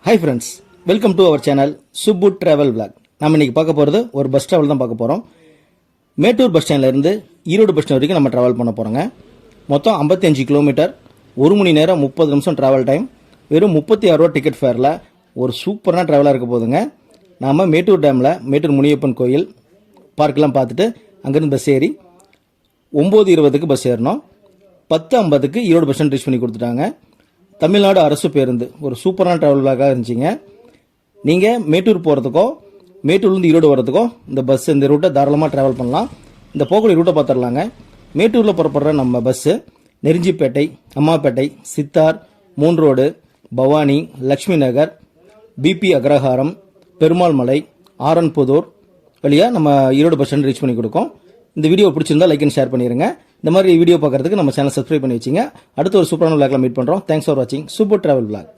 Hi friends, welcome to our channel Subbu Travel Vlog. நம்ம இன்னைக்கு பார்க்க போறது ஒரு பஸ் டிராவல் தான் பார்க்க போறோம். மேட்டூர் பஸ் ஸ்டாண்ட்ல இருந்து ஈரோடு பஸ் ஸ்டாண்ட் வரைக்கும் நம்ம டிராவல் பண்ண போறோங்க. மொத்தம் 55 கிலோமீட்டர், 1 மணி நேரம் 30 நிமிஷம் டிராவல் டைம், வெறும் 36 ரூபாய் டிக்கெட் ஃபேர்ல ஒரு சூப்பரான டிராவலா இருக்க போகுதுங்க. நாம மேட்டூர் டேம்ல மேட்டூர் முனியப்பன் கோயில் பார்க்லாம் பார்த்துட்டு அங்கிருந்து பஸ் ஏறி 9:20க்கு பஸ் ஏறணும். 10:50க்கு ஈரோடு பஸ் ஸ்டாண்ட் ரீச் பண்ணி கொடுத்துட்டாங்க. தமிழ்நாடு அரசு பேருந்து ஒரு சூப்பரான டிராவல் பிளாகாக இருந்துச்சுங்க. நீங்கள் மேட்டூர் போகிறதுக்கோ மேட்டூர்லேருந்து ஈரோடு வரதுக்கோ இந்த ரூட்டை தாராளமாக டிராவல் பண்ணலாம். இந்த போகக்கூடிய ரூட்டை பார்த்துடலாங்க. மேட்டூரில் புறப்படுற நம்ம bus Nerunjipettai, Ammapettai, Chithar, moon road, Bhavani, Lakshmi Nagar, BP Agraharam, Perumal Malai, Aranputhur வழியாக நம்ம ஈரோடு பஸ் ஸ்டாண்ட் ரீச் பண்ணி கொடுக்கும். இந்த வீடியோ பிடிச்சிருந்தா லைக் அண்ட் ஷேர் பண்ணிடுங்க. இந்த மாதிரி வீடியோ பார்க்கறதுக்கு நம்ம சேனல் சப்ஸ்கிரைப் பண்ணி வச்சுங்க. அடுத்த ஒரு சூப்பரான விளாக்ல மீட் பண்ணுறோம். தேங்க்ஸ் ஃபார் வாட்சிங் சூப்பர் டிராவல் விளாக்.